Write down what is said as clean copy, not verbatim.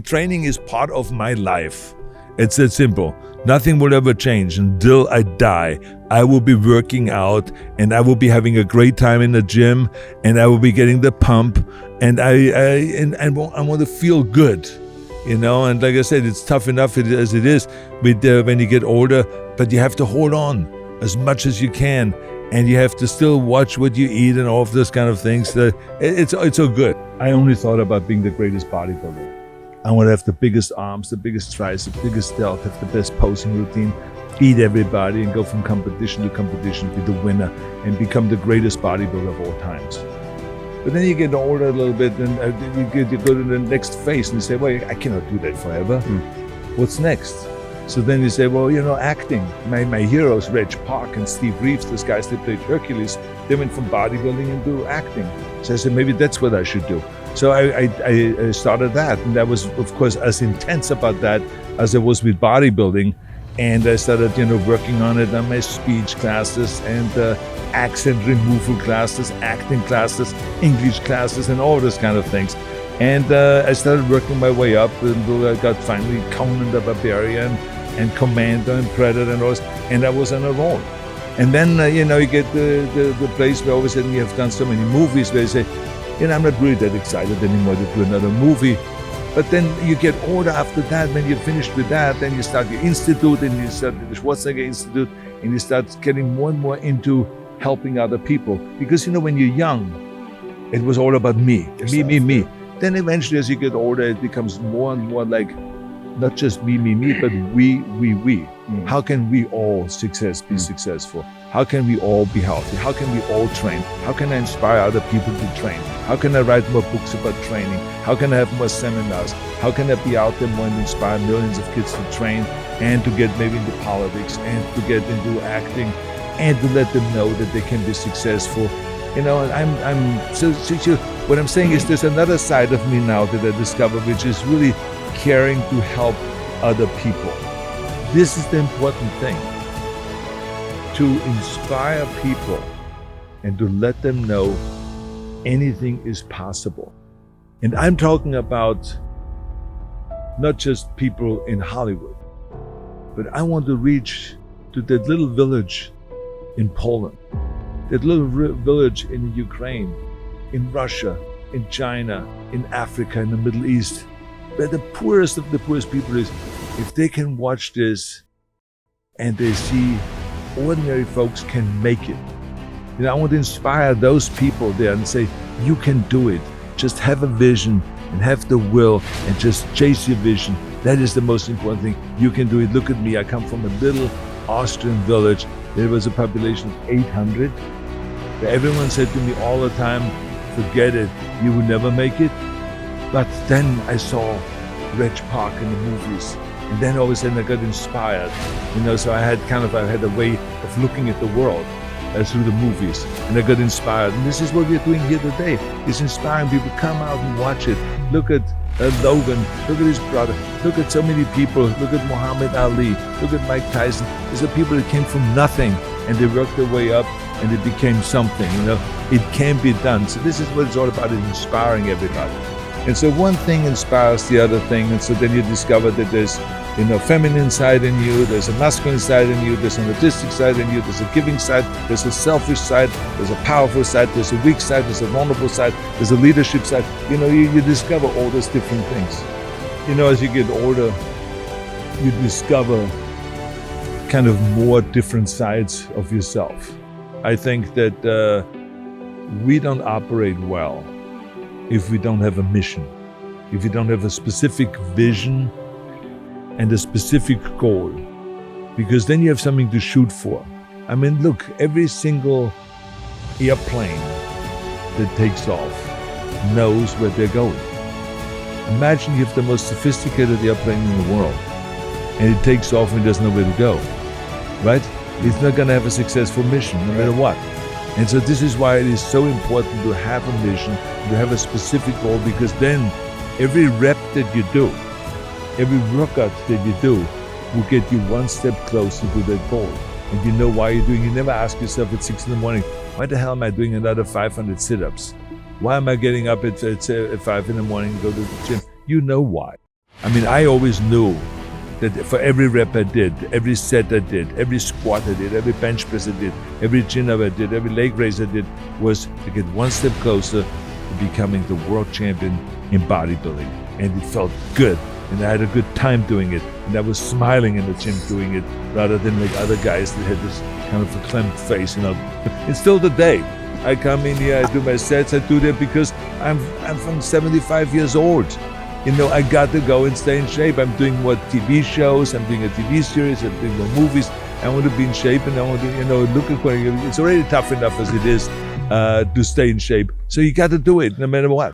Training is part of my life. It's that simple. Nothing will ever change until I die. I will be working out and I will be having a great time in the gym and I will be getting the pump and I want to feel good, you know. And like I said, it's tough enough as it is with when you get older, but you have to hold on as much as you can and you have to still watch what you eat and all of those kind of things. It's all good. I only thought about being the greatest bodybuilder. I want to have the biggest arms, the biggest triceps, the biggest delts, have the best posing routine, beat everybody and go from competition to competition, be the winner and become the greatest bodybuilder of all times. But then you get older a little bit and you go to the next phase and you say, well, I cannot do that forever. What's next? So then you say, well, you know, acting. My heroes, Reg Park and Steve Reeves, those guys that played Hercules, they went from bodybuilding into acting. So I said, maybe that's what I should do. So I started that, and that was, of course, as intense about that as I was with bodybuilding. And I started, you know, working on it on my speech classes and accent removal classes, acting classes, English classes, and all those kind of things. And I started working my way up until I got finally Conan the Barbarian and Commando and Predator and all this, and I was on a roll. And then, you know, you get the place where all of a sudden you have done so many movies where you say, you know, I'm not really that excited anymore to do another movie. But then you get older after that. When you're finished with that, then you start your institute and you start the Schwarzenegger Institute and you start getting more and more into helping other people. Because, you know, when you're young, it was all about me, me. Then eventually as you get older, it becomes more and more like not just me, but we. How can we all be successful? How can we all be healthy? How can we all train? How can I inspire other people to train? How can I write more books about training? How can I have more seminars? How can I be out there more and inspire millions of kids to train and to get maybe into politics and to get into acting and to let them know that they can be successful? You know, what I'm saying is there's another side of me now that I discovered, which is really caring to help other people. This is the important thing. To inspire people and to let them know anything is possible. And I'm talking about not just people in Hollywood, but I want to reach to that little village in Poland, that little village in Ukraine, in Russia, in China, in Africa, in the Middle East, where the poorest of the poorest people is. If they can watch this and they see ordinary folks can make it. You know, I want to inspire those people there and say, you can do it. Just have a vision and have the will and just chase your vision. That is the most important thing. You can do it. Look at me. I come from a little Austrian village. There was a population of 800. Everyone said to me all the time, forget it. You will never make it. But then I saw Reg Park in the movies. And then all of a sudden I got inspired, you know, so I had a way of looking at the world through the movies, and I got inspired. And this is what we're doing here today, is inspiring people. Come out and watch it. Look at Logan, look at his brother, look at so many people, look at Muhammad Ali, look at Mike Tyson. These are people that came from nothing and they worked their way up and they became something, you know. It can be done. So this is what it's all about, is inspiring everybody. And so one thing inspires the other thing, and so then you discover that there's, you know, feminine side in you, there's a masculine side in you, there's an artistic side in you, there's a giving side, there's a selfish side, there's a powerful side, there's a weak side, there's a vulnerable side, there's a leadership side. You know, you discover all those different things. You know, as you get older, you discover kind of more different sides of yourself. I think that we don't operate well if we don't have a mission, if we don't have a specific vision and a specific goal, because then you have something to shoot for. I mean, look, every single airplane that takes off knows where they're going. Imagine you have the most sophisticated airplane in the world and it takes off and doesn't know where to go, right? It's not gonna have a successful mission, no matter what. And so this is why it is so important to have a mission, to have a specific goal, because then every rep that you do, every workout that you do will get you one step closer to that goal. And you know why you're doing it. You never ask yourself at 6 in the morning, why the hell am I doing another 500 sit-ups? Why am I getting up at 5 in the morning and go to the gym? You know why. I mean, I always knew that for every rep I did, every set I did, every squat I did, every bench press I did, every chin-up I did, every leg raise I did, was to get one step closer to becoming the world champion in bodybuilding. And it felt good. And I had a good time doing it. And I was smiling in the gym doing it, rather than like other guys that had this kind of verklempt face, It's still the day. I come in here, I do my sets, I do that because I'm from 75 years old. I got to go and stay in shape. I'm doing more TV shows, I'm doing a TV series, I'm doing more movies. I want to be in shape and I want to, look according. It's already tough enough as it is to stay in shape. So you got to do it no matter what.